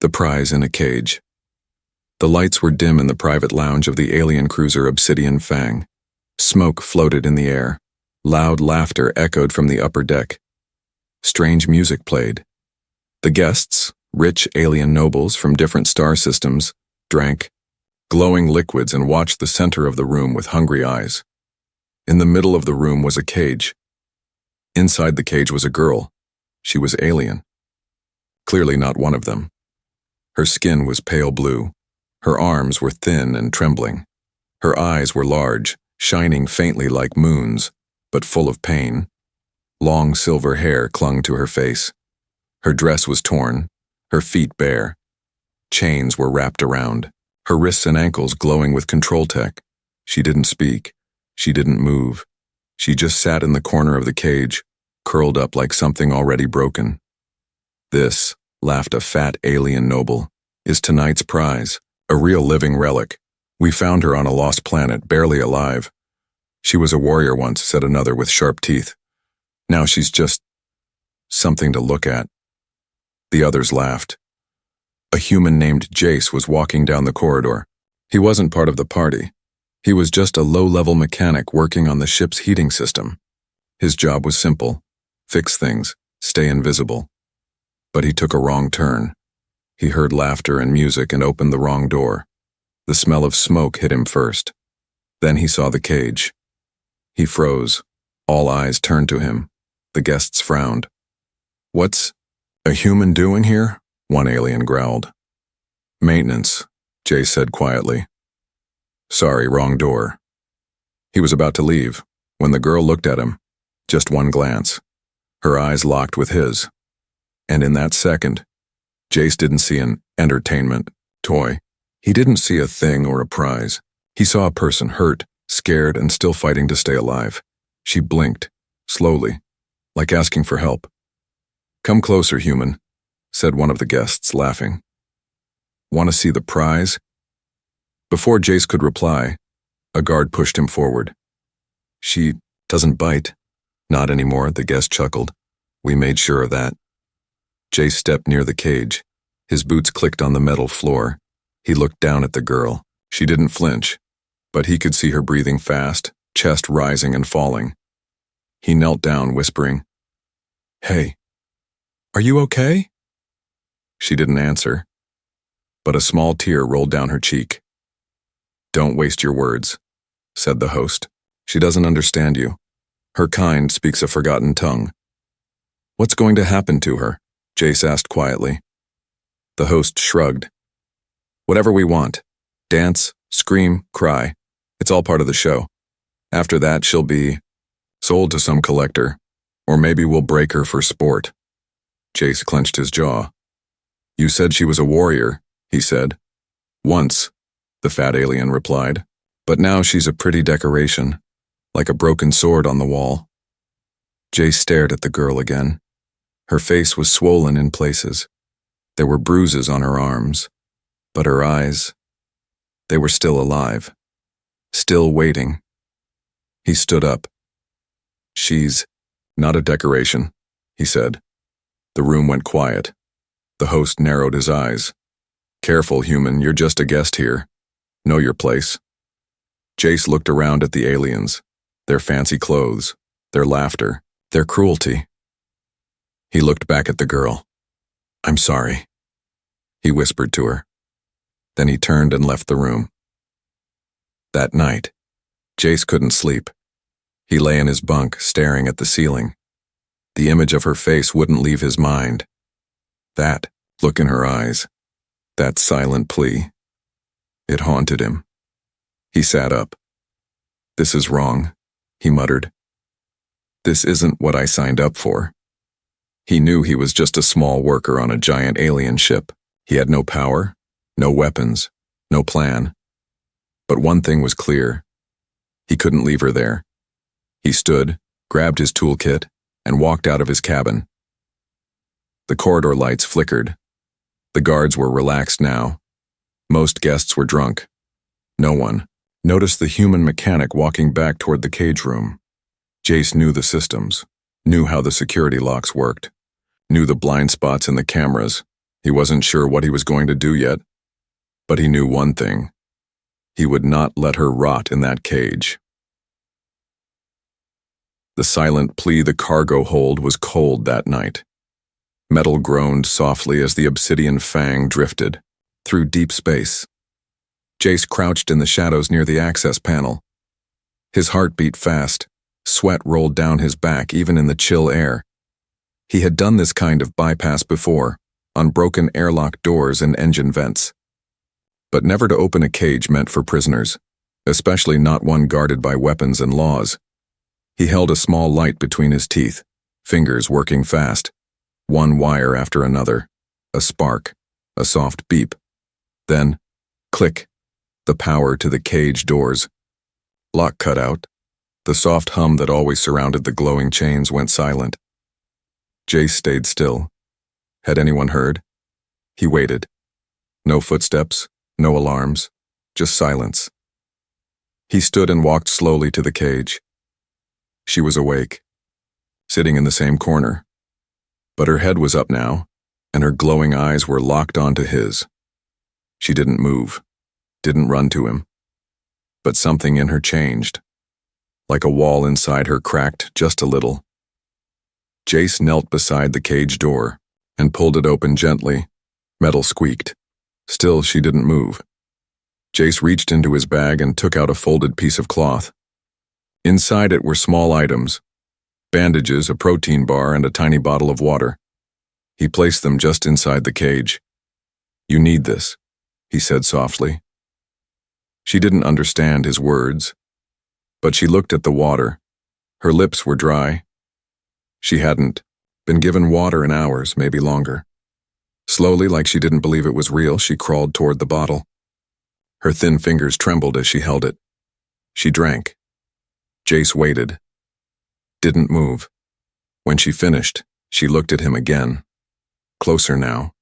The prize in a cage. The lights were dim in the private lounge of the alien cruiser Obsidian Fang. Smoke floated in the air. Loud laughter echoed from the upper deck. Strange music played. The guests, rich alien nobles from different star systems, drank glowing liquids and watched the center of the room with hungry eyes. In the middle of the room was a cage. Inside the cage was a girl. She was alien. Clearly not one of them. Her skin was pale blue. Her arms were thin and trembling. Her eyes were large, shining faintly like moons, but full of pain. Long silver hair clung to her face. Her dress was torn, her feet bare. Chains were wrapped around, her wrists and ankles glowing with control tech. She didn't speak. She didn't move. She just sat in the corner of the cage, curled up like something already broken. This, laughed a fat alien noble, is tonight's prize, a real living relic. We found her on a lost planet, barely alive. She was a warrior once, said another with sharp teeth. Now she's just something to look at. The others laughed. A human named Jace was walking down the corridor. He wasn't part of the party. He was just a low-level mechanic working on the ship's heating system. His job was simple: fix things, stay invisible. But he took a wrong turn. He heard laughter and music and opened the wrong door. The smell of smoke hit him first. Then he saw the cage. He froze. All eyes turned to him. The guests frowned. "What's a human doing here?" one alien growled. "Maintenance," Jay said quietly. "Sorry, wrong door." He was about to leave when the girl looked at him. Just one glance. Her eyes locked with his. And in that second, Jace didn't see an entertainment toy. He didn't see a thing or a prize. He saw a person hurt, scared, and still fighting to stay alive. She blinked, slowly, like asking for help. "Come closer, human," said one of the guests, laughing. "Want to see the prize?" Before Jace could reply, a guard pushed him forward. "She doesn't bite." "Not anymore," the guest chuckled. "We made sure of that." Jace stepped near the cage. His boots clicked on the metal floor. He looked down at the girl. She didn't flinch, but he could see her breathing fast, chest rising and falling. He knelt down, whispering, "Hey, are you okay?" She didn't answer, but a small tear rolled down her cheek. "Don't waste your words," said the host. "She doesn't understand you. Her kind speaks a forgotten tongue." "What's going to happen to her?" Jace asked quietly. The host shrugged. "Whatever we want. Dance, scream, cry. It's all part of the show. After that, she'll be sold to some collector, or maybe we'll break her for sport." Jace clenched his jaw. "You said she was a warrior," he said. "Once," the fat alien replied. "But now she's a pretty decoration, like a broken sword on the wall." Jace stared at the girl again. Her face was swollen in places. There were bruises on her arms, but her eyes, they were still alive, still waiting. He stood up. "She's not a decoration," he said. The room went quiet. The host narrowed his eyes. "Careful, human, you're just a guest here. Know your place." Jace looked around at the aliens, their fancy clothes, their laughter, their cruelty. He looked back at the girl. "I'm sorry," he whispered to her. Then he turned and left the room. That night, Jace couldn't sleep. He lay in his bunk, staring at the ceiling. The image of her face wouldn't leave his mind. That look in her eyes, that silent plea, it haunted him. He sat up. "This is wrong," he muttered. "This isn't what I signed up for." He knew he was just a small worker on a giant alien ship. He had no power, no weapons, no plan. But one thing was clear. He couldn't leave her there. He stood, grabbed his toolkit, and walked out of his cabin. The corridor lights flickered. The guards were relaxed now. Most guests were drunk. No one noticed the human mechanic walking back toward the cage room. Jace knew the systems, knew how the security locks worked, knew the blind spots in the cameras, He wasn't sure what he was going to do yet, but he knew one thing. He would not let her rot in that cage. The silent plea the cargo hold was cold that night. Metal groaned softly as the obsidian fang drifted through deep space. Jace crouched in the shadows near the access panel. His heart beat fast. Sweat rolled down his back even in the chill air. He had done this kind of bypass before, on broken airlock doors and engine vents. But never to open a cage meant for prisoners, especially not one guarded by weapons and laws. He held a small light between his teeth, fingers working fast, one wire after another, a spark, a soft beep. Then, click, the power to the cage doors. Lock cut out. The soft hum that always surrounded the glowing chains went silent. Jace stayed still. Had anyone heard? He waited. No footsteps, no alarms, just silence. He stood and walked slowly to the cage. She was awake, sitting in the same corner. But her head was up now, and her glowing eyes were locked onto his. She didn't move, didn't run to him. But something in her changed. Like a wall inside her cracked just a little. Jace knelt beside the cage door and pulled it open gently. Metal squeaked. Still, she didn't move. Jace reached into his bag and took out a folded piece of cloth. Inside it were small items, bandages, a protein bar, and a tiny bottle of water. He placed them just inside the cage. "You need this," he said softly. She didn't understand his words, but she looked at the water. Her lips were dry. She hadn't been given water in hours, maybe longer. Slowly, like she didn't believe it was real, she crawled toward the bottle. Her thin fingers trembled as she held it. She drank. Jace waited. Didn't move. When she finished, she looked at him again. Closer now.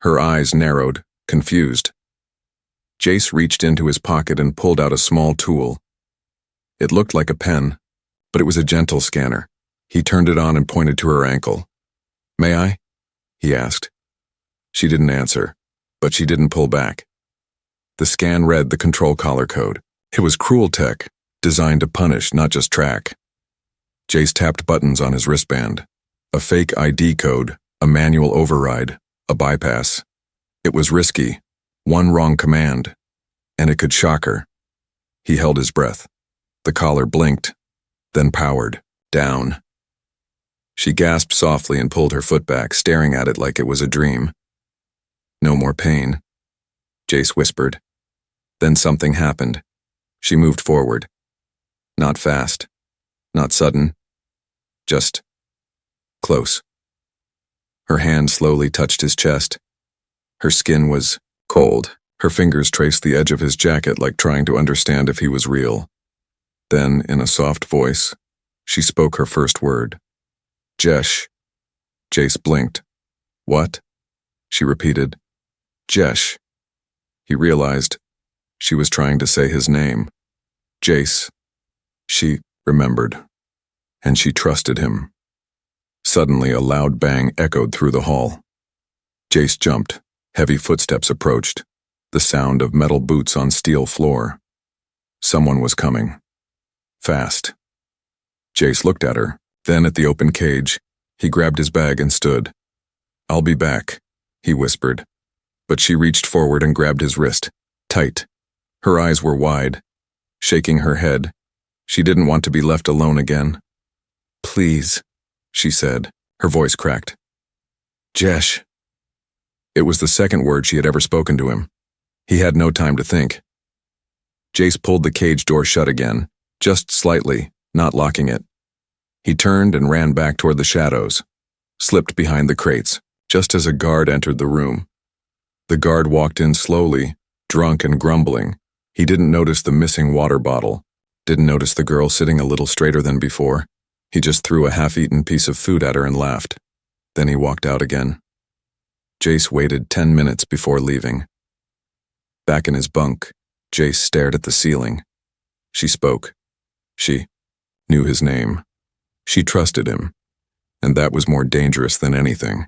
Her eyes narrowed, confused. Jace reached into his pocket and pulled out a small tool. It looked like a pen, but it was a gentle scanner. He turned it on and pointed to her ankle. "May I?" he asked. She didn't answer, but she didn't pull back. The scan read the control collar code. It was cruel tech, designed to punish, not just track. Jace tapped buttons on his wristband. A fake ID code, a manual override, a bypass. It was risky, one wrong command, and it could shock her. He held his breath. The collar blinked, then powered, down. She gasped softly and pulled her foot back, staring at it like it was a dream. "No more pain," Jace whispered. Then something happened. She moved forward. Not fast, not sudden, just close. Her hand slowly touched his chest. Her skin was cold. Her fingers traced the edge of his jacket like trying to understand if he was real. Then, in a soft voice, she spoke her first word. "Jesh." Jace blinked. "What?" she repeated. "Jesh." He realized she was trying to say his name. Jace. She remembered. And she trusted him. Suddenly, a loud bang echoed through the hall. Jace jumped. Heavy footsteps approached. The sound of metal boots on steel floor. Someone was coming. Fast. Jace looked at her, then at the open cage. He grabbed his bag and stood. "I'll be back," he whispered. But she reached forward and grabbed his wrist, tight. Her eyes were wide, shaking her head. She didn't want to be left alone again. "Please," she said, her voice cracked. "Jesh." It was the second word she had ever spoken to him. He had no time to think. Jace pulled the cage door shut again, just slightly, not locking it. He turned and ran back toward the shadows, slipped behind the crates, just as a guard entered the room. The guard walked in slowly, drunk and grumbling. He didn't notice the missing water bottle, didn't notice the girl sitting a little straighter than before. He just threw a half-eaten piece of food at her and laughed. Then he walked out again. Jace waited 10 minutes before leaving. Back in his bunk, Jace stared at the ceiling. She spoke. She knew his name. She trusted him, and that was more dangerous than anything.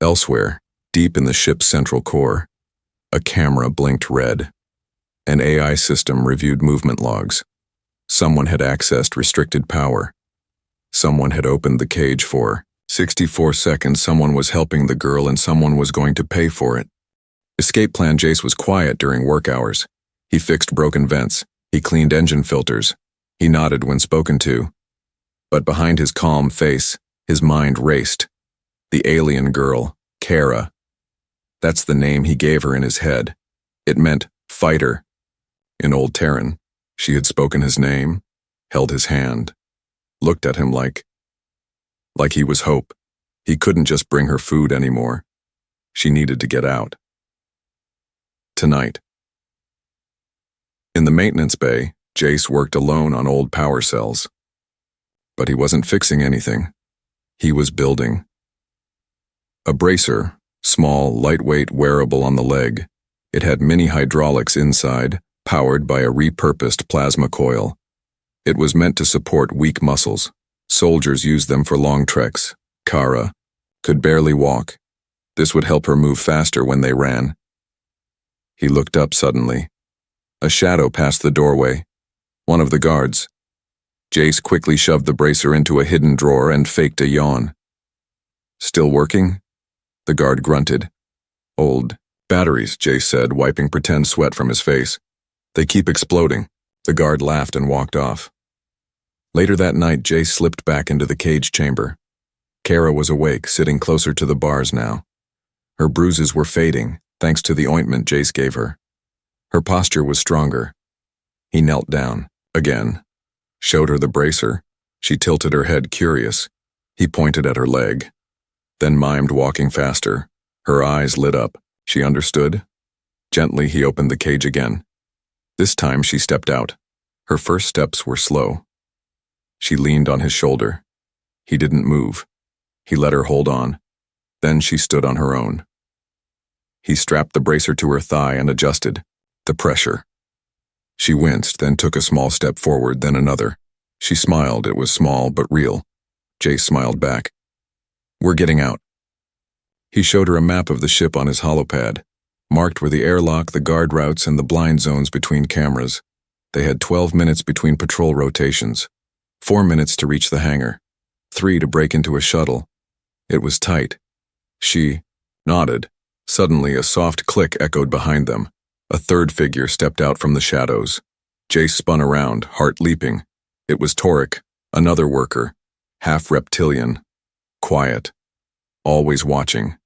Elsewhere, deep in the ship's central core, a camera blinked red. An AI system reviewed movement logs. Someone had accessed restricted power. Someone had opened the cage for 64 seconds. Someone was helping the girl and someone was going to pay for it. Escape plan. Jace was quiet during work hours. He fixed broken vents. He cleaned engine filters. He nodded when spoken to. But behind his calm face, his mind raced. The alien girl, Kara. That's the name he gave her in his head. It meant fighter. In Old Terran, she had spoken his name, held his hand, looked at him like he was hope. He couldn't just bring her food anymore. She needed to get out. Tonight. In the maintenance bay, Jace worked alone on old power cells. But he wasn't fixing anything. He was building. A bracer, small, lightweight wearable on the leg. It had mini hydraulics inside, powered by a repurposed plasma coil. It was meant to support weak muscles. Soldiers used them for long treks. Kara could barely walk. This would help her move faster when they ran. He looked up suddenly. A shadow passed the doorway. One of the guards. Jace quickly shoved the bracer into a hidden drawer and faked a yawn. Still working? The guard grunted. Old batteries, Jace said, wiping pretend sweat from his face. They keep exploding. The guard laughed and walked off. Later that night, Jace slipped back into the cage chamber. Kara was awake, sitting closer to the bars now. Her bruises were fading, thanks to the ointment Jace gave her. Her posture was stronger. He knelt down, again, showed her the bracer. She tilted her head, curious. He pointed at her leg, then mimed walking faster. Her eyes lit up. She understood. Gently, he opened the cage again. This time, she stepped out. Her first steps were slow. She leaned on his shoulder. He didn't move. He let her hold on. Then she stood on her own. He strapped the bracer to her thigh and adjusted. The pressure. She winced, then took a small step forward, then another. She smiled. It was small but real. Jace smiled back. We're getting out. He showed her a map of the ship on his holopad. Marked were the airlock, the guard routes, and the blind zones between cameras. They had 12 minutes between patrol rotations. 4 minutes to reach the hangar. 3 to break into a shuttle. It was tight. She nodded. Suddenly, a soft click echoed behind them. A third figure stepped out from the shadows. Jace spun around, heart leaping. It was Torek, another worker. Half reptilian. Quiet. Always watching.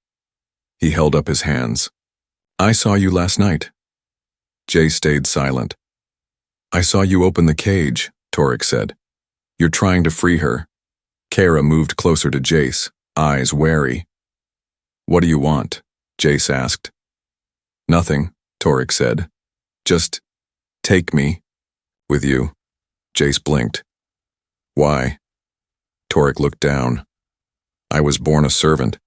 He held up his hands. I saw you last night. Jace stayed silent. I saw you open the cage, Torek said. You're trying to free her. Kara moved closer to Jace, eyes wary. What do you want? Jace asked. Nothing, Torek said. Just take me with you. Jace blinked. Why? Torek looked down. I was born a servant.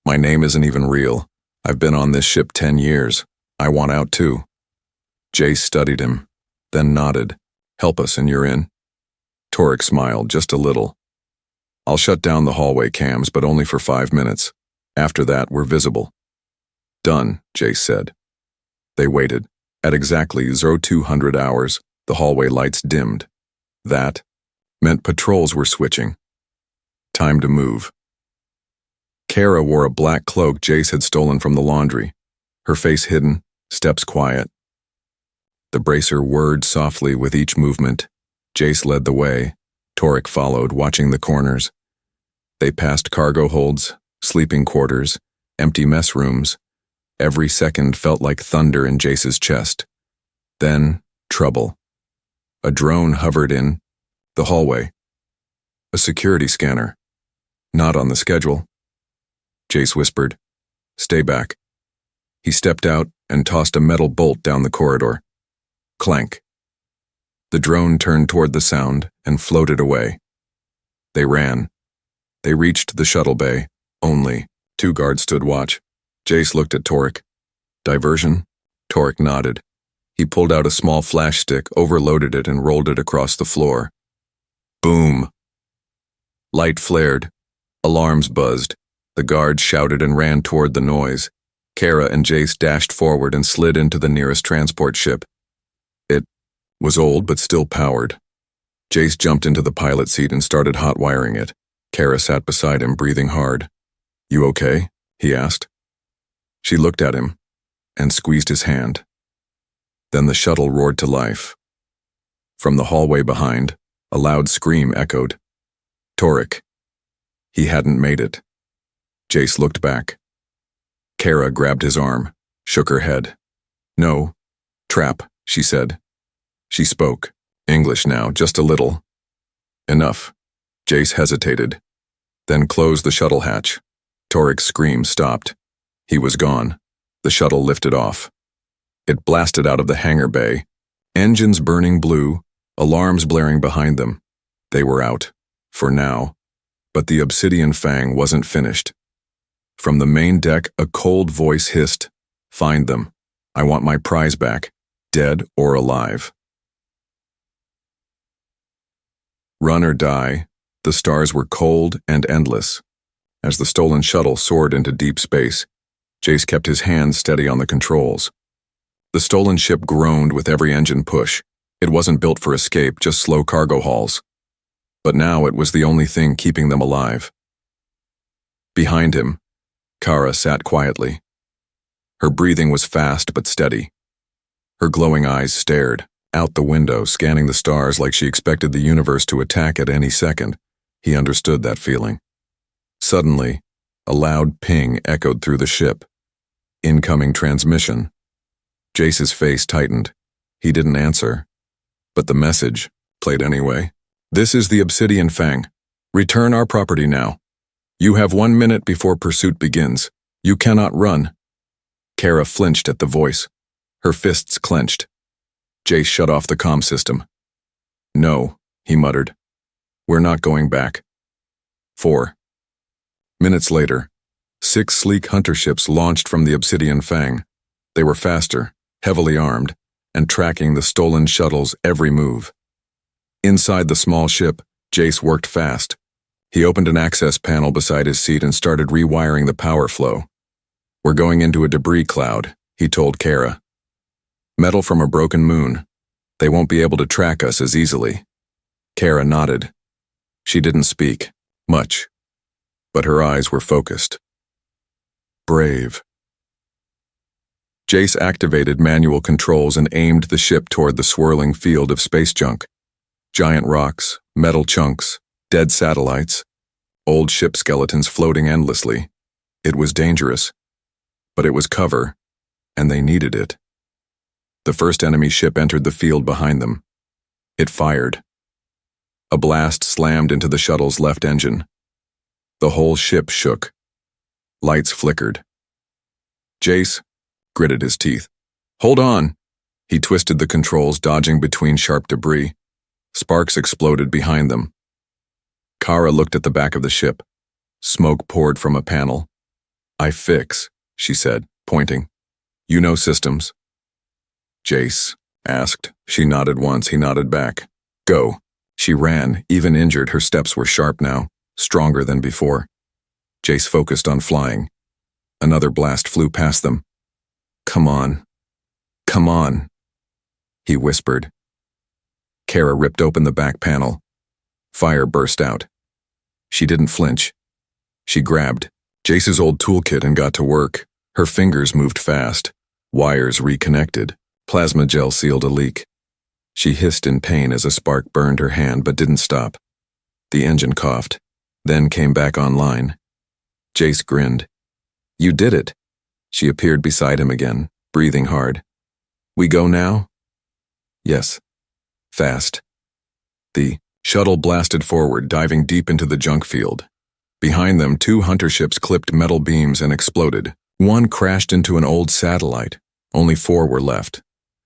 My name isn't even real. I've been on this ship 10 years. I want out too. Jace studied him, then nodded. Help us and you're in. Torek smiled just a little. I'll shut down the hallway cams, but only for 5 minutes. After that, we're visible. Done, Jace said. They waited. At exactly 0200 hours, the hallway lights dimmed. That meant patrols were switching. Time to move. Kara wore a black cloak Jace had stolen from the laundry. Her face hidden, steps quiet. The bracer whirred softly with each movement. Jace led the way. Torek followed, watching the corners. They passed cargo holds, sleeping quarters, empty mess rooms. Every second felt like thunder in Jace's chest. Then, trouble. A drone hovered in the hallway. A security scanner. Not on the schedule. Jace whispered, Stay back. He stepped out and tossed a metal bolt down the corridor. Clank. The drone turned toward the sound and floated away. They ran. They reached the shuttle bay. Only 2 guards stood watch. Jace looked at Torek. Diversion? Torek nodded. He pulled out a small flash stick, overloaded it, and rolled it across the floor. Boom. Light flared. Alarms buzzed. The guards shouted and ran toward the noise. Kara and Jace dashed forward and slid into the nearest transport ship. It was old but still powered. Jace jumped into the pilot seat and started hot-wiring it. Kara sat beside him, breathing hard. "You okay?" he asked. She looked at him and squeezed his hand. Then the shuttle roared to life. From the hallway behind, a loud scream echoed. Torek. He hadn't made it. Jace looked back. Kara grabbed his arm, shook her head. "No. Trap," she said. She spoke. English now, just a little. "Enough." Jace hesitated, then closed the shuttle hatch. Torek's scream stopped. He was gone. The shuttle lifted off. It blasted out of the hangar bay, engines burning blue, alarms blaring behind them. They were out, for now. But the obsidian fang wasn't finished. From the main deck, a cold voice hissed, "Find them. I want my prize back, dead or alive." Run or die, the stars were cold and endless. As the stolen shuttle soared into deep space, Jace kept his hands steady on the controls. The stolen ship groaned with every engine push. It wasn't built for escape, just slow cargo hauls. But now it was the only thing keeping them alive. Behind him, Kara sat quietly. Her breathing was fast but steady. Her glowing eyes stared out the window, scanning the stars like she expected the universe to attack at any second. He understood that feeling. Suddenly, a loud ping echoed through the ship. Incoming transmission. Jace's face tightened. He didn't answer. But the message played anyway. "This is the Obsidian Fang. Return our property now. You have 1 minute before pursuit begins. You cannot run." Kara flinched at the voice. Her fists clenched. Jace shut off the comm system. "No," he muttered. "We're not going back." 4 minutes later, 6 sleek hunter ships launched from the Obsidian Fang. They were faster, heavily armed, and tracking the stolen shuttle's every move. Inside the small ship, Jace worked fast. He opened an access panel beside his seat and started rewiring the power flow. "We're going into a debris cloud," he told Kara. "Metal from a broken moon. They won't be able to track us as easily." Kara nodded. She didn't speak much, but her eyes were focused. Brave. Jace activated manual controls and aimed the ship toward the swirling field of space junk. Giant rocks, metal chunks, dead satellites, old ship skeletons floating endlessly. It was dangerous, but it was cover, and they needed it. The first enemy ship entered the field behind them. It fired. A blast slammed into the shuttle's left engine. The whole ship shook. Lights flickered. Jace gritted his teeth. "Hold on!" He twisted the controls, dodging between sharp debris. Sparks exploded behind them. Kara looked at the back of the ship. Smoke poured from a panel. "I fix," she said, pointing. "You know systems." Jace asked. She nodded once, he nodded back. "Go." She ran, even injured. Her steps were sharp now, stronger than before. Jace focused on flying. Another blast flew past them. "Come on. Come on," he whispered. Kara ripped open the back panel. Fire burst out. She didn't flinch. She grabbed Jace's old toolkit and got to work. Her fingers moved fast. Wires reconnected. Plasma gel sealed a leak. She hissed in pain as a spark burned her hand but didn't stop. The engine coughed, then came back online. Jace grinned. "You did it." She appeared beside him again, breathing hard. "We go now?" "Yes." Fast. The shuttle blasted forward, diving deep into the junk field. Behind them, 2 hunter ships clipped metal beams and exploded. One crashed into an old satellite. Only 4 were left.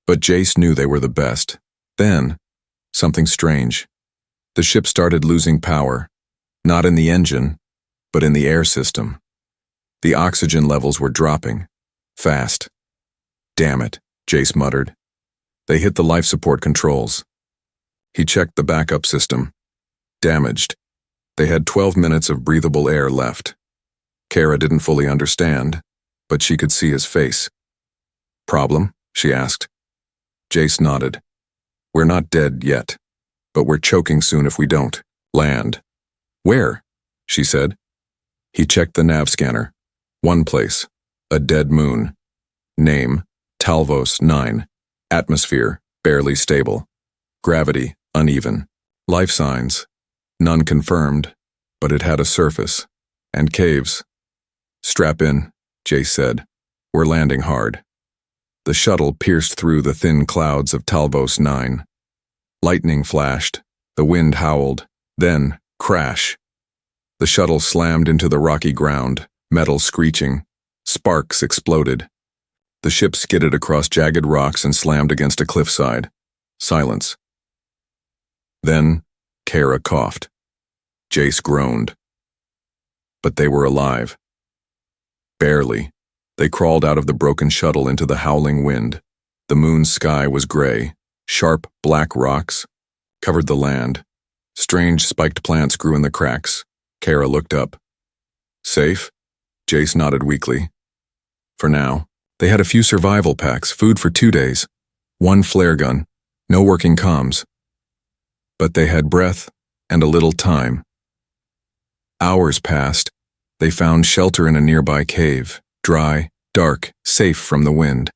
But Jace knew they were the best. Then, something strange. The ship started losing power. Not in the engine, but in the air system. The oxygen levels were dropping. Fast. "Damn it," Jace muttered. They hit the life support controls. He checked the backup system. Damaged. They had 12 minutes of breathable air left. Kara didn't fully understand, but she could see his face. Problem? She asked. Jace nodded. We're not dead yet, but we're choking soon if we don't. Land. Where? She said. He checked the nav scanner. One place. A dead moon. Name, Talvos 9. Atmosphere, barely stable. Gravity, uneven. Life signs, none confirmed, but it had a surface. And caves. Strap in, Jace said. We're landing hard. The shuttle pierced through the thin clouds of Talvos 9. Lightning flashed, the wind howled, then, crash. The shuttle slammed into the rocky ground, metal screeching. Sparks exploded. The ship skidded across jagged rocks and slammed against a cliffside. Silence. Then, Kara coughed. Jace groaned. But they were alive. Barely. They crawled out of the broken shuttle into the howling wind. The moon's sky was gray. Sharp, black rocks covered the land. Strange spiked plants grew in the cracks. Kara looked up. Safe? Jace nodded weakly. For now. They had a few survival packs, food for 2 days. 1 flare gun. No working comms. But they had breath and a little time. Hours passed. They found shelter in a nearby cave. Dry, dark, safe from the wind.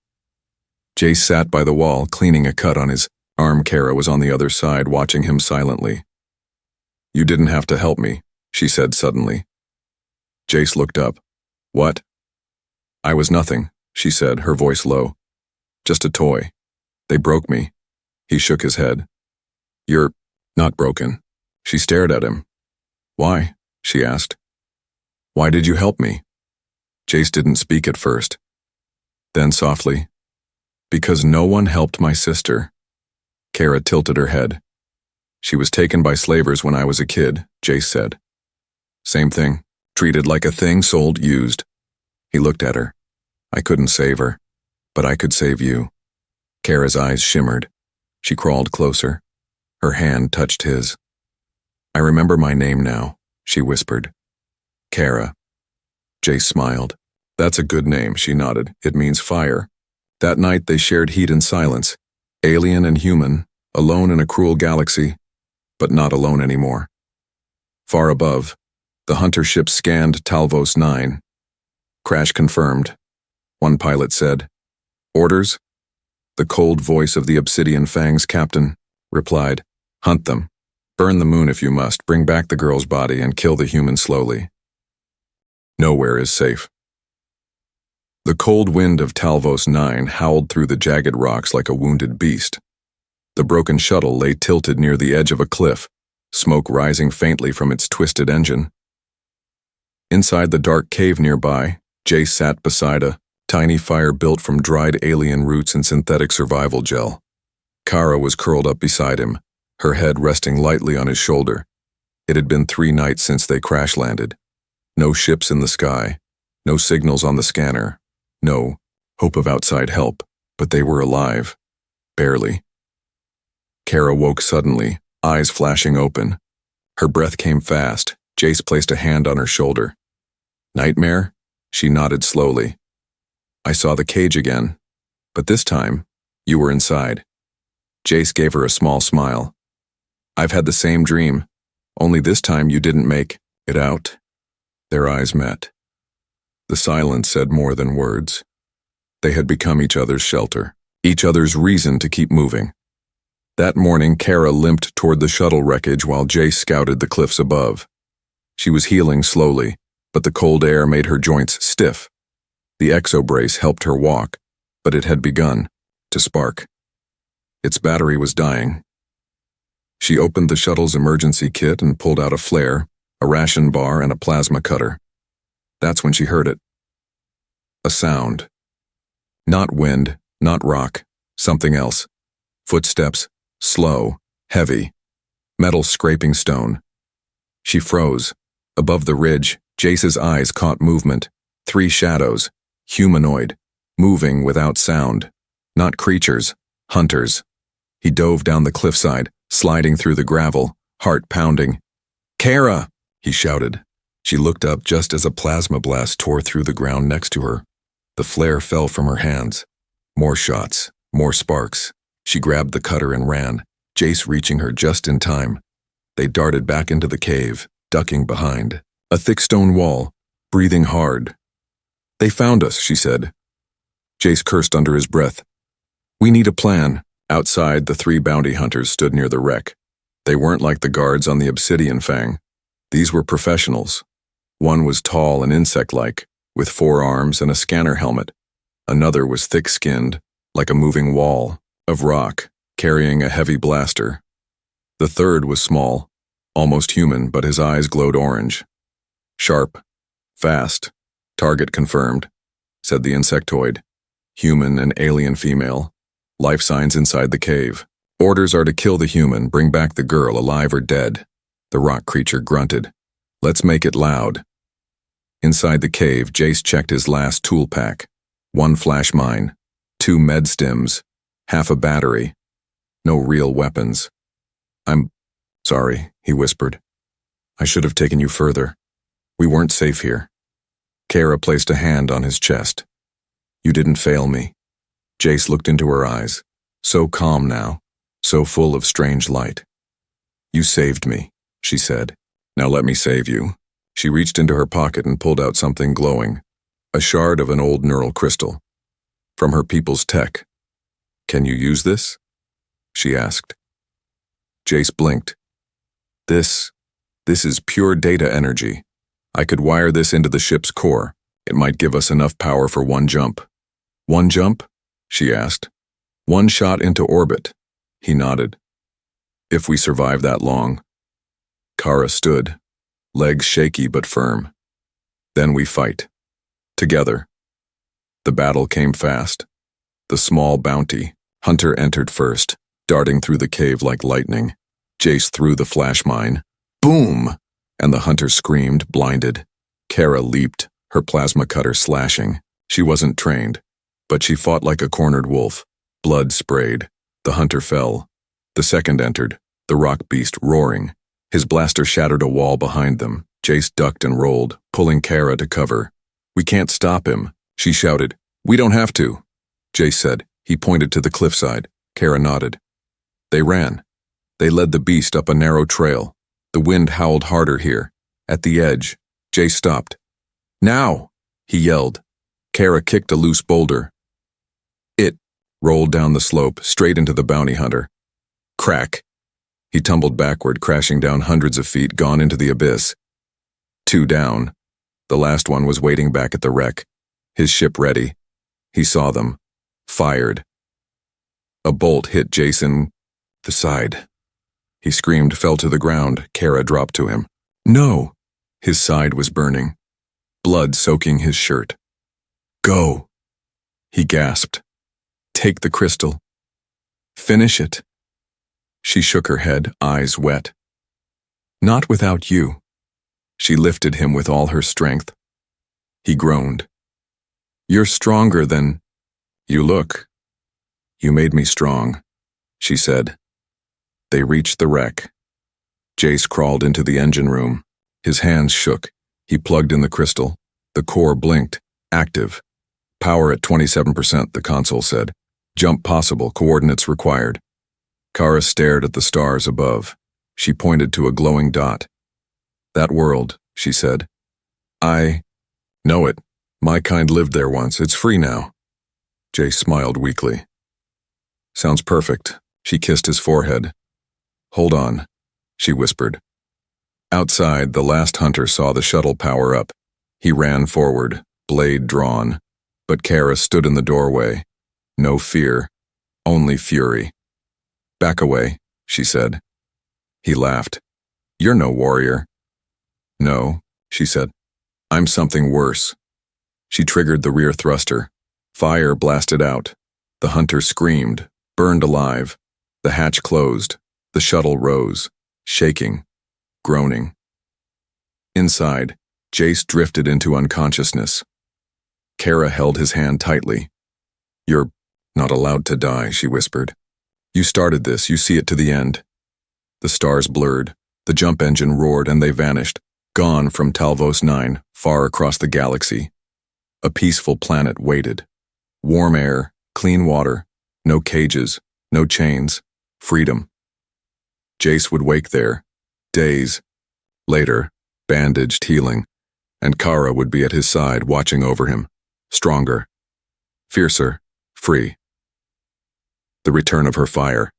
Jace sat by the wall, cleaning a cut on his arm. Kara was on the other side, watching him silently. You didn't have to help me, she said suddenly. Jace looked up. What? I was nothing, she said, her voice low. Just a toy. They broke me. He shook his head. You're not broken. She stared at him. Why? She asked. Why did you help me? Jace didn't speak at first. Then softly, because no one helped my sister. Kara tilted her head. She was taken by slavers when I was a kid, Jace said. Same thing, treated like a thing sold used. He looked at her. I couldn't save her, but I could save you. Kara's eyes shimmered. She crawled closer. Her hand touched his. I remember my name now, she whispered. Kara. Jace smiled. That's a good name, she nodded. It means fire. That night they shared heat and silence. Alien and human, alone in a cruel galaxy, but not alone anymore. Far above, the hunter ship scanned Talvos 9. Crash confirmed. One pilot said. Orders? The cold voice of the Obsidian Fang's captain replied. Hunt them. Burn the moon if you must. Bring back the girl's body and kill the human slowly. Nowhere is safe. The cold wind of Talvos 9 howled through the jagged rocks like a wounded beast. The broken shuttle lay tilted near the edge of a cliff, smoke rising faintly from its twisted engine. Inside the dark cave nearby, Jace sat beside a tiny fire built from dried alien roots and synthetic survival gel. Kara was curled up beside him, her head resting lightly on his shoulder. It had been 3 nights since they crash-landed. No ships in the sky, no signals on the scanner, no hope of outside help, but they were alive. Barely. Kara woke suddenly, eyes flashing open. Her breath came fast. Jace placed a hand on her shoulder. Nightmare? She nodded slowly. I saw the cage again, but this time, you were inside. Jace gave her a small smile. I've had the same dream, only this time you didn't make it out. Their eyes met. The silence said more than words. They had become each other's shelter, each other's reason to keep moving. That morning, Kara limped toward the shuttle wreckage while Jace scouted the cliffs above. She was healing slowly, but the cold air made her joints stiff. The exobrace helped her walk, but it had begun to spark. Its battery was dying. She opened the shuttle's emergency kit and pulled out a flare, a ration bar, and a plasma cutter. That's when she heard it. A sound. Not wind, not rock, something else. Footsteps, slow, heavy, metal scraping stone. She froze. Above the ridge, Jace's eyes caught movement. 3 shadows, humanoid, moving without sound. Not creatures, hunters. He dove down the cliffside, sliding through the gravel, heart pounding. Kara! He shouted. She looked up just as a plasma blast tore through the ground next to her. The flare fell from her hands. More shots, more sparks. She grabbed the cutter and ran, Jace reaching her just in time. They darted back into the cave, ducking behind a thick stone wall, breathing hard. "They found us," she said. Jace cursed under his breath. "We need a plan." Outside, the 3 bounty hunters stood near the wreck. They weren't like the guards on the Obsidian Fang. These were professionals. One was tall and insect-like, with 4 arms and a scanner helmet. Another was thick-skinned, like a moving wall of rock, carrying a heavy blaster. The third was small, almost human, but his eyes glowed orange. "Sharp. Fast. Target confirmed," said the insectoid. "Human and alien female. Life signs inside the cave. Orders are to kill the human, bring back the girl, alive or dead." The rock creature grunted. "Let's make it loud." Inside the cave, Jace checked his last tool pack. 1 flash mine, 2 med stims, half a battery. No real weapons. "I'm sorry," he whispered. "I should have taken you further. We weren't safe here." Kara placed a hand on his chest. "You didn't fail me." Jace looked into her eyes, so calm now, so full of strange light. "You saved me," she said. "Now let me save you." She reached into her pocket and pulled out something glowing, a shard of an old neural crystal. "From her people's tech." "Can you use this?" she asked. Jace blinked. This is pure data energy. I could wire this into the ship's core. It might give us enough power for 1 jump." "1 jump?" she asked. "1 shot into orbit." He nodded. "If we survive that long." Kara stood, legs shaky but firm. "Then we fight. Together." The battle came fast. The small bounty hunter entered first, darting through the cave like lightning. Jace threw the flash mine. Boom! And the hunter screamed, blinded. Kara leaped, her plasma cutter slashing. She wasn't trained, but she fought like a cornered wolf. Blood sprayed. The hunter fell. The second entered, the rock beast roaring. His blaster shattered a wall behind them. Jace ducked and rolled, pulling Kara to cover. "We can't stop him," she shouted. "We don't have to," Jace said. He pointed to the cliffside. Kara nodded. They ran. They led the beast up a narrow trail. The wind howled harder here. At the edge, Jace stopped. "Now!" he yelled. Kara kicked a loose boulder. It rolled down the slope, straight into the bounty hunter. Crack! He tumbled backward, crashing down hundreds of feet, gone into the abyss. 2 down. The last one was waiting back at the wreck, his ship ready. He saw them. Fired. A bolt hit Jason the side. He screamed, fell to the ground. Kara dropped to him. "No!" His side was burning, blood soaking his shirt. "Go!" he gasped. "Take the crystal. Finish it." She shook her head, eyes wet. "Not without you." She lifted him with all her strength. He groaned. "You're stronger than you look." "You made me strong," she said. They reached the wreck. Jace crawled into the engine room. His hands shook. He plugged in the crystal. The core blinked. Active. "Power at 27%, the console said. "Jump possible, coordinates required." Kara stared at the stars above. She pointed to a glowing dot. "That world," she said. "I know it. My kind lived there once. It's free now." Jace smiled weakly. "Sounds perfect." She kissed his forehead. "Hold on," she whispered. Outside, the last hunter saw the shuttle power up. He ran forward, blade drawn, but Kara stood in the doorway. No fear, only fury. "Back away," she said. He laughed. "You're no warrior." "No," she said. "I'm something worse." She triggered the rear thruster. Fire blasted out. The hunter screamed, burned alive. The hatch closed. The shuttle rose, shaking, groaning. Inside, Jace drifted into unconsciousness. Kara held his hand tightly. "You're not allowed to die," she whispered. "You started this, you see it to the end." The stars blurred, the jump engine roared, and they vanished. Gone from Talvos 9, far across the galaxy. A peaceful planet waited. Warm air, clean water, no cages, no chains, freedom. Jace would wake there, days later, bandaged, healing, and Kara would be at his side watching over him, stronger, fiercer, free. The return of her fire.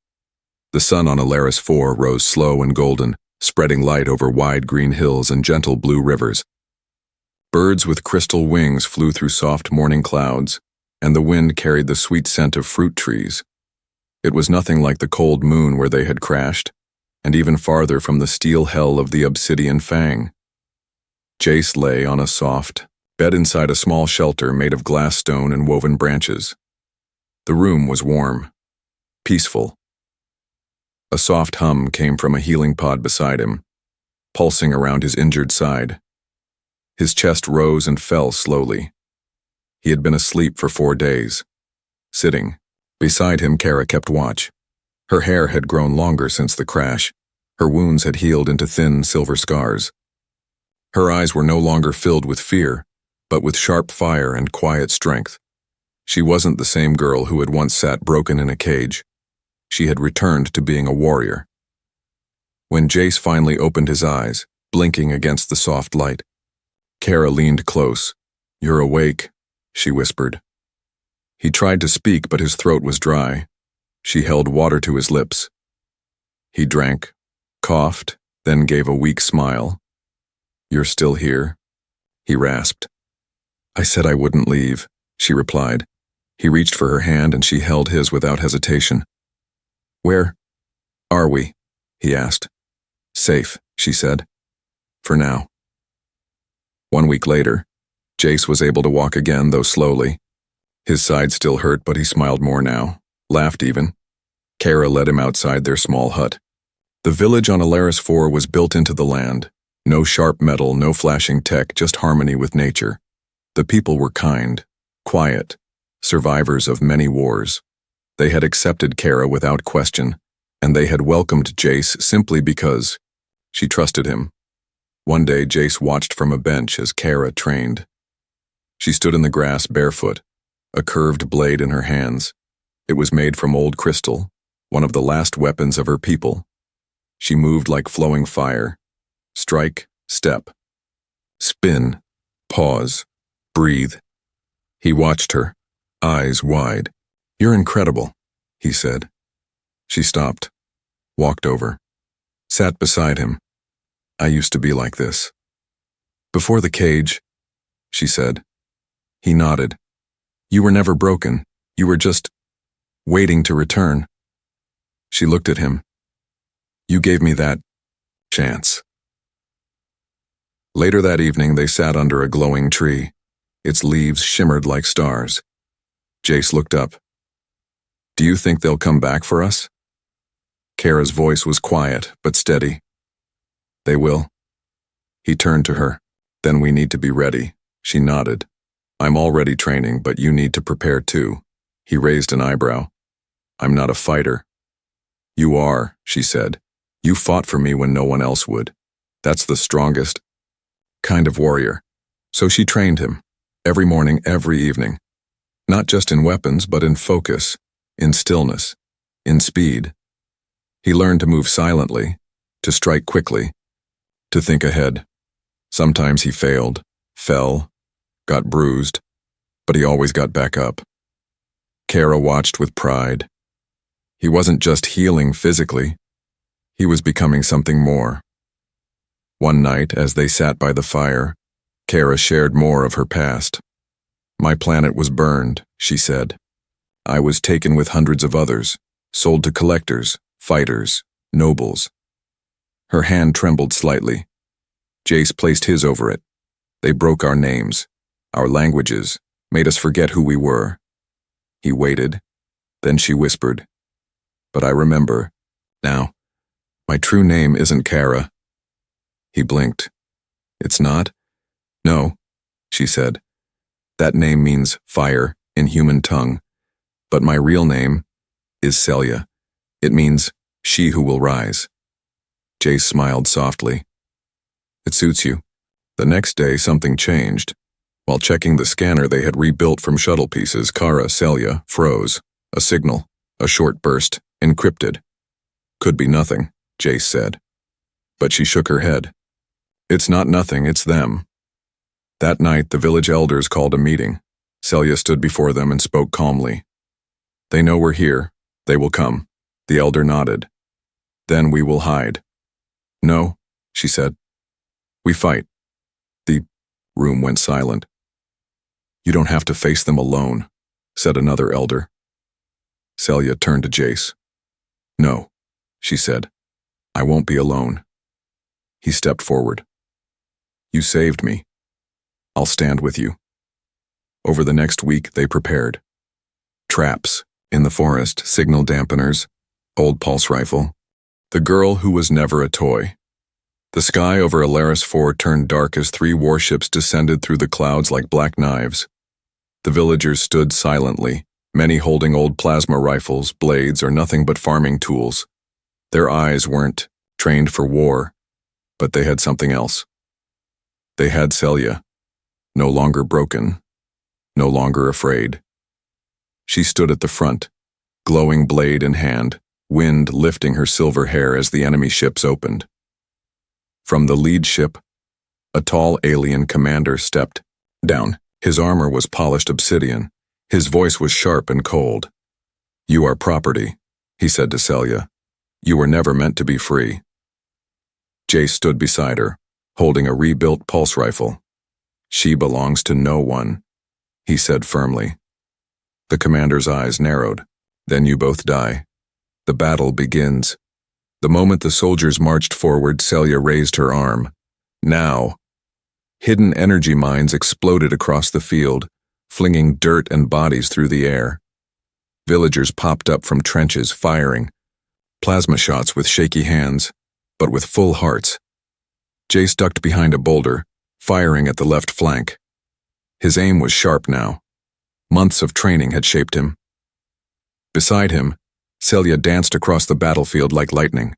The sun on Alaris 4 rose slow and golden, spreading light over wide green hills and gentle blue rivers. Birds with crystal wings flew through soft morning clouds, and the wind carried the sweet scent of fruit trees. It was nothing like the cold moon where they had crashed, and even farther from the steel hell of the obsidian fang. Jace lay on a soft bed inside a small shelter made of glass stone and woven branches. The room was warm, peaceful. A soft hum came from a healing pod beside him, pulsing around his injured side. His chest rose and fell slowly. He had been asleep for 4 days. Sitting beside him, Kara kept watch. Her hair had grown longer since the crash. Her wounds had healed into thin silver scars. Her eyes were no longer filled with fear, but with sharp fire and quiet strength. She wasn't the same girl who had once sat broken in a cage. She had returned to being a warrior. When Jace finally opened his eyes, blinking against the soft light, Kara leaned close. "You're awake," she whispered. He tried to speak, but his throat was dry. She held water to his lips. He drank, coughed, then gave a weak smile. "You're still here?" he rasped. "I said I wouldn't leave," she replied. He reached for her hand and she held his without hesitation. "Where are we?" he asked. "Safe," she said. "For now." 1 week later, Jace was able to walk again, though slowly. His side still hurt, but he smiled more now, laughed even. Kara led him outside their small hut. The village on Alaris 4 was built into the land. No sharp metal, no flashing tech, just harmony with nature. The people were kind, quiet, survivors of many wars. They had accepted Kara without question, and they had welcomed Jace simply because she trusted him. One day, Jace watched from a bench as Kara trained. She stood in the grass barefoot, a curved blade in her hands. It was made from old crystal, one of the last weapons of her people. She moved like flowing fire. Strike, step, spin, pause, breathe. He watched her, eyes wide. "You're incredible," he said. She stopped, walked over, sat beside him. "I used to be like this." "Before the cage," she said. He nodded. "You were never broken. You were just waiting to return." She looked at him. "You gave me that chance." Later that evening, they sat under a glowing tree. Its leaves shimmered like stars. Jace looked up. "Do you think they'll come back for us?" Kara's voice was quiet, but steady. "They will." He turned to her. "Then we need to be ready." She nodded. "I'm already training, but you need to prepare too." He raised an eyebrow. "I'm not a fighter." "You are," she said. "You fought for me when no one else would. That's the strongest kind of warrior." So she trained him, every morning, every evening. Not just in weapons, but in focus, in stillness, in speed. He learned to move silently, to strike quickly, to think ahead. Sometimes he failed, fell, got bruised, but he always got back up. Kara watched with pride. He wasn't just healing physically, he was becoming something more. One night, as they sat by the fire, Kara shared more of her past. "My planet was burned," she said. "I was taken with hundreds of others, sold to collectors, fighters, nobles." Her hand trembled slightly. Jace placed his over it. "They broke our names, our languages, made us forget who we were." He waited. Then she whispered, "But I remember. Now, my true name isn't Kara." He blinked. "It's not?" "No," she said. "That name means fire in human tongue, but my real name is Celia. It means she who will rise." Jace smiled softly. "It suits you." The next day, something changed. While checking the scanner they had rebuilt from shuttle pieces, Celia froze. A signal, a short burst, encrypted. Could be nothing, Jace said. But she shook her head. It's not nothing, it's them. That night, the village elders called a meeting. Celia stood before them and spoke calmly. They know we're here. They will come. The elder nodded. Then we will hide. No, she said. We fight. The room went silent. You don't have to face them alone, said another elder. Celia turned to Jace. No, she said. I won't be alone. He stepped forward. You saved me. I'll stand with you. Over the next week, they prepared. Traps in the forest, signal dampeners, old pulse rifle. The girl who was never a toy. The sky over Alaris 4 turned dark as 3 warships descended through the clouds like black knives. The villagers stood silently, many holding old plasma rifles, blades, or nothing but farming tools. Their eyes weren't trained for war, but they had something else. They had Celia, no longer broken, no longer afraid. She stood at the front, glowing blade in hand, wind lifting her silver hair as the enemy ships opened. From the lead ship, a tall alien commander stepped down. His armor was polished obsidian. His voice was sharp and cold. You are property, he said to Celia. You were never meant to be free. Jace stood beside her, holding a rebuilt pulse rifle. She belongs to no one, he said firmly. The commander's eyes narrowed. Then you both die. The battle begins. The moment the soldiers marched forward, Celia raised her arm. Now. Hidden energy mines exploded across the field, flinging dirt and bodies through the air. Villagers popped up from trenches, firing. Plasma shots with shaky hands, but with full hearts. Jace ducked behind a boulder, firing at the left flank. His aim was sharp now. Months of training had shaped him. Beside him, Celia danced across the battlefield like lightning.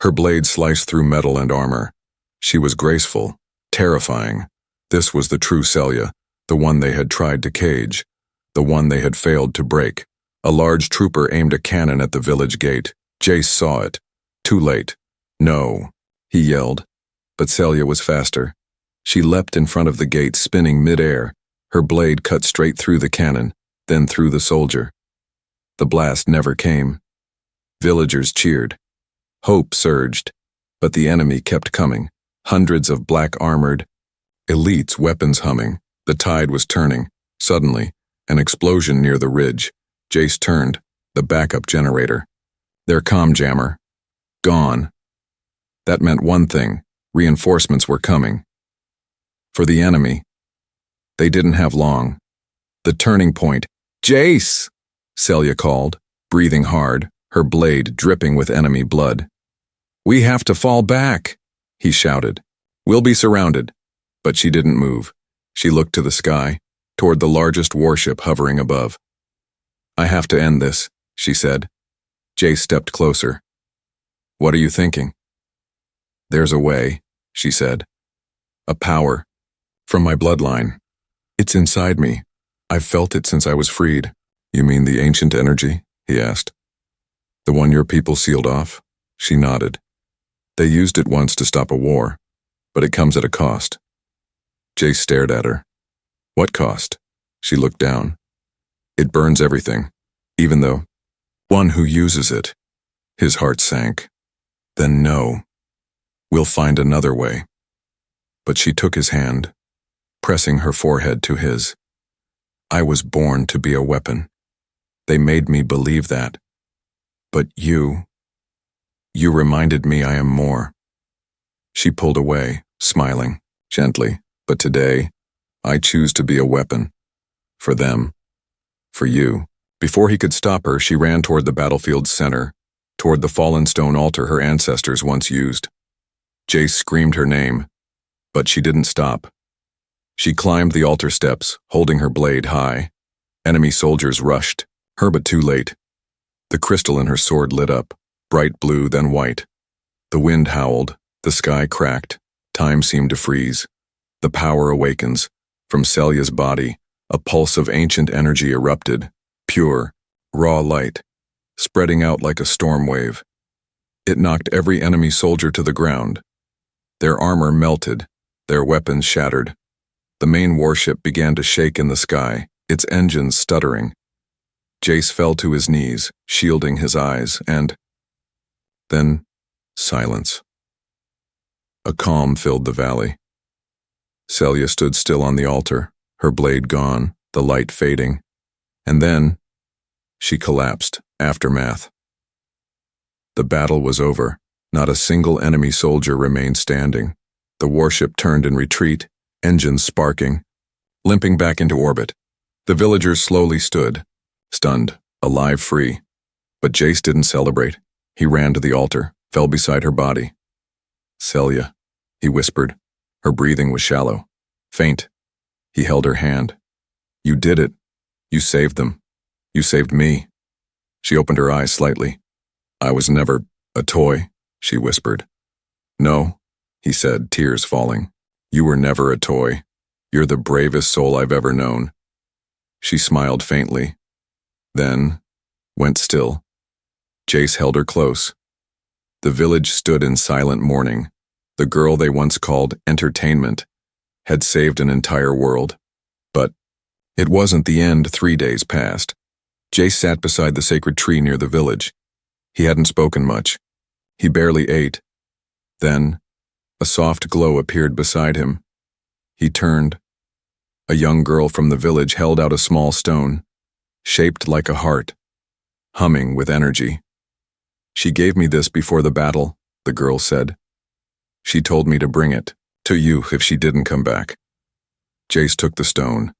Her blade sliced through metal and armor. She was graceful, terrifying. This was the true Celia, the one they had tried to cage, the one they had failed to break. A large trooper aimed a cannon at the village gate. Jace saw it. Too late. No, he yelled. But Celia was faster. She leapt in front of the gate, spinning mid-air. Her blade cut straight through the cannon, then through the soldier. The blast never came. Villagers cheered. Hope surged. But the enemy kept coming. Hundreds of black-armored elites, weapons humming. The tide was turning. Suddenly, an explosion near the ridge. Jace turned. The backup generator. Their comm jammer. Gone. That meant one thing. Reinforcements were coming. For the enemy. They didn't have long. The turning point. Jace! Celia called, breathing hard, her blade dripping with enemy blood. We have to fall back, he shouted. We'll be surrounded. But she didn't move. She looked to the sky, toward the largest warship hovering above. I have to end this, she said. Jace stepped closer. What are you thinking? There's a way, she said. A power. From my bloodline. It's inside me. I've felt it since I was freed. You mean the ancient energy? He asked. The one your people sealed off? She nodded. They used it once to stop a war, but it comes at a cost. Jace stared at her. What cost? She looked down. It burns everything, even the one who uses it. His heart sank. Then no. We'll find another way. But she took his hand, pressing her forehead to his. I was born to be a weapon. They made me believe that. But you reminded me I am more. She pulled away, smiling, gently. But today, I choose to be a weapon. For them. For you. Before he could stop her, she ran toward the battlefield's center, toward the fallen stone altar her ancestors once used. Jace screamed her name, but she didn't stop. She climbed the altar steps, holding her blade high. Enemy soldiers rushed, her but too late. The crystal in her sword lit up, bright blue then white. The wind howled, the sky cracked, time seemed to freeze. The power awakens. From Celia's body, a pulse of ancient energy erupted, pure, raw light, spreading out like a storm wave. It knocked every enemy soldier to the ground. Their armor melted, their weapons shattered. The main warship began to shake in the sky, its engines stuttering. Jace fell to his knees, shielding his eyes, and then silence. A calm filled the valley. Celia stood still on the altar, her blade gone, the light fading, and then she collapsed. Aftermath. The battle was over. Not a single enemy soldier remained standing. The warship turned in retreat, engines sparking, limping back into orbit. The villagers slowly stood, stunned, alive, free. But Jace didn't celebrate. He ran to the altar, fell beside her body. Celia, he whispered. Her breathing was shallow, faint. He held her hand. You did it. You saved them. You saved me. She opened her eyes slightly. I was never a toy, she whispered. No, he said, tears falling. You were never a toy. You're the bravest soul I've ever known. She smiled faintly, then went still. Jace held her close. The village stood in silent mourning. The girl they once called entertainment had saved an entire world. But it wasn't the end. 3 days passed. Jace sat beside the sacred tree near the village. He hadn't spoken much. He barely ate. Then, a soft glow appeared beside him. He turned. A young girl from the village held out a small stone, shaped like a heart, humming with energy. She gave me this before the battle, the girl said. She told me to bring it to you if she didn't come back. Jace took the stone.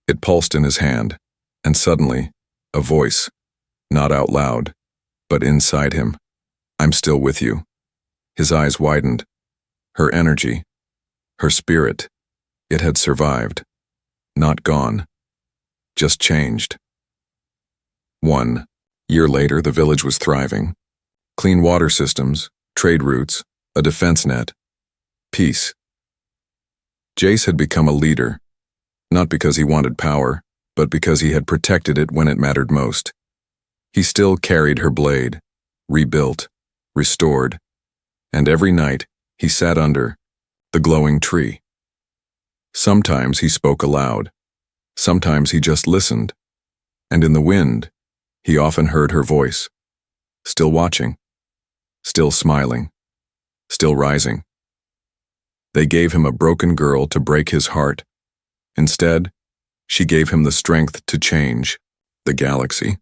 It pulsed in his hand, and suddenly, a voice, not out loud, but inside him. I'm still with you. His eyes widened. Her energy, her spirit, it had survived. Not gone. Just changed. 1 year later, the village was thriving. Clean water systems, trade routes, a defense net. Peace. Jace had become a leader, not because he wanted power, but because he had protected it when it mattered most. He still carried her blade, rebuilt, restored, and every night he sat under the glowing tree. Sometimes he spoke aloud, sometimes he just listened, and in the wind, he often heard her voice, still watching, still smiling, still rising. They gave him a broken girl to break his heart. Instead, she gave him the strength to change the galaxy.